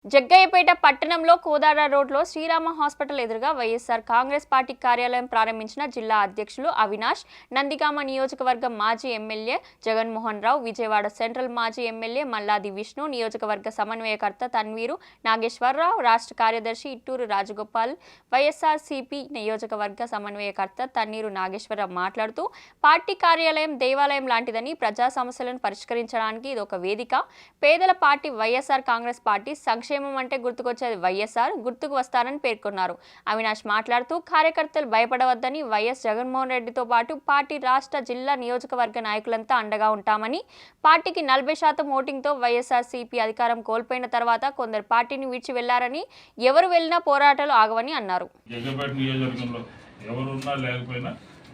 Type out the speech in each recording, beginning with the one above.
జగ్గయ్యపేట పట్టణంలో కోదాడ రోడ్లో శ్రీరామ హాస్పిటల్ ఎదురుగా వైఎస్ఆర్ కాంగ్రెస్ పార్టీ కార్యాలయం ప్రారంభించిన జిల్లా అధ్యక్షులు అవినాష్, నందిగామ నియోజకవర్గం మాజీ ఎమ్మెల్యే జగన్మోహన్ రావు, విజయవాడ సెంట్రల్ మాజీ ఎమ్మెల్యే మల్లాది విష్ణు, నియోజకవర్గ సమన్వయకర్త తన్వీరు నాగేశ్వరరావు, రాష్ట్ర కార్యదర్శి ఇట్టూరు రాజగోపాల్, వైఎస్ఆర్సీపీ నియోజకవర్గ సమన్వయకర్త తన్నీరు నాగేశ్వరరావు మాట్లాడుతూ పార్టీ కార్యాలయం దేవాలయం లాంటిదని, ప్రజా సమస్యలను పరిష్కరించడానికి ఇదొక వేదిక. పేదల పార్టీ వైఎస్ఆర్ కాంగ్రెస్ పార్టీ సంక్షేమం అంటే గుర్తుకొచ్చేది వైఎస్ఆర్, గుర్తుకు వస్తారని పేర్కొన్నారు. అవినాష్ మాట్లాడుతూ కార్యకర్తలు భయపడవద్దని, వైఎస్ జగన్మోహన్ రెడ్డితో పాటు పార్టీ రాష్ట్ర, జిల్లా, నియోజకవర్గ నాయకులంతా అండగా ఉంటామని, పార్టీకి 40% ఓటింగ్తో వైఎస్ఆర్సీపీ అధికారం కోల్పోయిన తర్వాత కొందరు పార్టీని విడిచి వెళ్లారని, ఎవరు వెళ్లినా పోరాటాలు ఆగవని అన్నారు.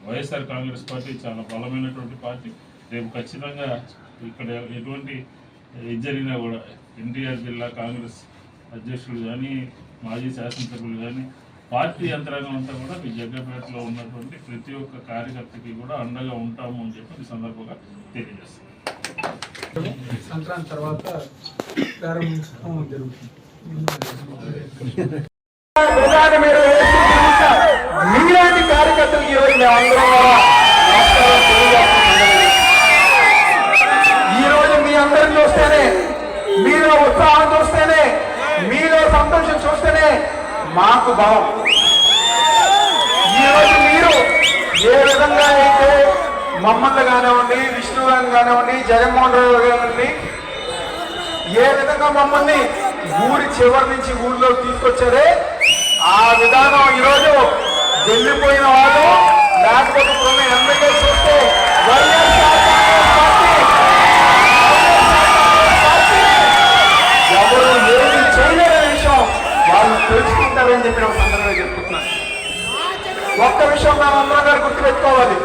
వైఎస్ఆర్ కాంగ్రెస్ పార్టీ చాలా బలమైనటువంటి పార్టీ. రేపు ఖచ్చితంగా ఇక్కడ ఎటువంటి ఇది జరిగినా కూడా ఎన్టీఆర్ జిల్లా కాంగ్రెస్ అధ్యక్షులు కానీ, మాజీ శాసనసభ్యులు కానీ, పార్టీ యంత్రాంగం అంతా కూడా మీ జగ్గపేటలో ఉన్నటువంటి ప్రతి ఒక్క కార్యకర్తకి కూడా అండగా ఉంటాము అని చెప్పి ఈ సందర్భంగా తెలియజేస్తాం. సంక్రాంతి తర్వాత ప్రారంభించడం జరుగుతుంది. మీలాంటి కార్యకర్తలకు ఈరోజు ఈరోజు మీ అందరిని చూస్తేనే, మీలో ఉత్సాహం చూస్తేనే, మీలో సంతోషం చూస్తేనే మాకు భావం. ఈరోజు మీరు ఏ విధంగా అయితే మమ్మల్ని కానివ్వండి, విష్ణు గారిని కానివ్వండి, జగన్మోహన్ రావు గారిని ఏ విధంగా మమ్మల్ని ఊరి చివరి నుంచి ఊళ్ళో తీసుకొచ్చారే, ఆ విధానం ఈరోజు వెళ్ళిపోయిన వాళ్ళు, లేకపోతే కొన్ని ఎమ్మెల్యే చూస్తే ఎవరు ఏది చేయలేని విషయం వాళ్ళు తెలుసుకుంటారని చెప్పి ఒక సందర్భంగా చెప్తున్నాను. ఒక్క విషయం మనం అందరం గారు గుర్తుపెట్టుకోవాలి.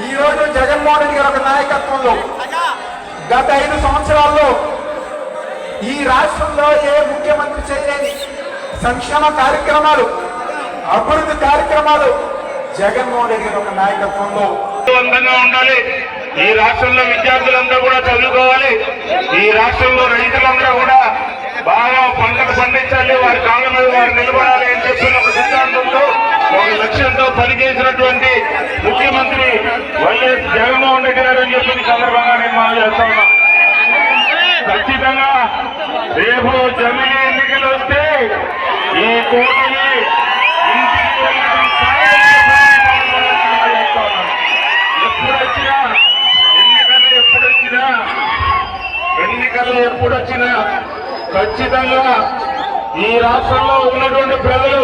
ఈరోజు జగన్మోహన్ రెడ్డి గారి ఒక నాయకత్వంలో గత 5 సంవత్సరాల్లో ఈ రాష్ట్రంలో ఏ ముఖ్యమంత్రి చేయలేని సంక్షేమ కార్యక్రమాలు, అభివృద్ధి కార్యక్రమాలు జగన్మోహన్ రెడ్డి గారి ఒక నాయకత్వంలో అందంగా ఉండాలి. ఈ రాష్ట్రంలో విద్యార్థులందరూ కూడా చదువుకోవాలి. ఈ రాష్ట్రంలో రైతులందరూ కూడా బాగా పంటలు పండించాలి, వారి కాళ్ళ మీద వారు నిలబడాలి అని చెప్పిన ఒక సిద్ధాంతంతో, ఒక లక్ష్యంతో పనిచేసినటువంటి ముఖ్యమంత్రి వైఎస్ జగన్మోహన్ రెడ్డి గారు అని చెప్పిన సందర్భంగా నేను మనం చేస్తా ఉన్నా. ఖచ్చితంగా రేపు జమిలీ ఎన్నికలు వస్తే ఈ కోటని ఎన్నికలు ఎప్పుడొచ్చినా ఖచ్చితంగా ఈ రాష్ట్రంలో ఉన్నటువంటి ప్రజలు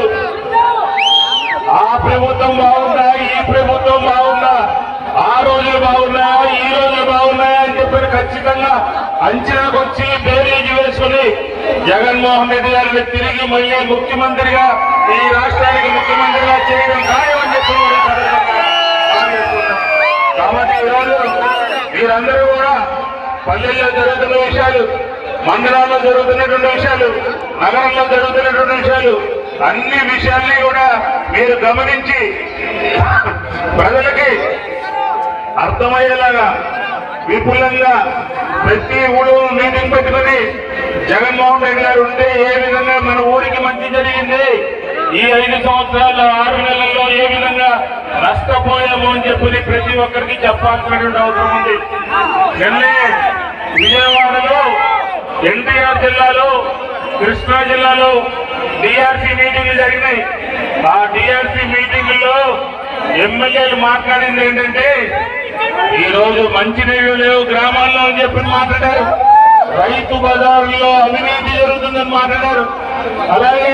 ఆ ప్రభుత్వం బాగుందా, ఈ ప్రభుత్వం బాగుందా, ఆ రోజులు బాగున్నాయా, ఈ రోజులు బాగున్నాయా అని చెప్పి ఖచ్చితంగా అంచనాకు వచ్చి బేరీజు వేసుకుని జగన్మోహన్ రెడ్డి గారిని తిరిగి మళ్ళీ ముఖ్యమంత్రిగా, ఈ రాష్ట్రానికి ముఖ్యమంత్రిగా చేయడం ఖాయమని చెప్పి కాబట్టి ఈరోజు మీరందరూ కూడా పల్లెల్లో జరుగుతున్న విషయాలు, మండలాల్లో జరుగుతున్నటువంటి విషయాలు, నగరంలో జరుగుతున్నటువంటి విషయాలు, అన్ని విషయాల్ని కూడా మీరు గమనించి ప్రజలకి అర్థమయ్యేలాగా విపులంగా ప్రతి ఊరు మీటింగ్ పెట్టుకుని జగన్మోహన్ రెడ్డి గారు ఉంటే ఏ విధంగా మన ఊరికి మంచి జరిగింది, ఈ 5 సంవత్సరాల్లో 6 నెలల్లో ఏ విధంగా నష్టపోయాము అని చెప్పి ప్రతి ఒక్కరికి చెప్పాల్సినటువంటి అవసరం ఉంది. నిన్నే విజయవాడలో, ఎన్టీఆర్ జిల్లాలో, కృష్ణా జిల్లాలో డిఆర్సీ మీటింగ్లు జరిగినాయి. ఆ డిఆర్సీ మీటింగుల్లో ఎమ్మెల్యేలు మాట్లాడింది ఏంటంటే, ఈ రోజు మంచినీళ్లు లేవు గ్రామాల్లో అని చెప్పి మాట్లాడారు. రైతు బజారుల్లో అవినీతి జరుగుతుందని మాట్లాడారు. అలాగే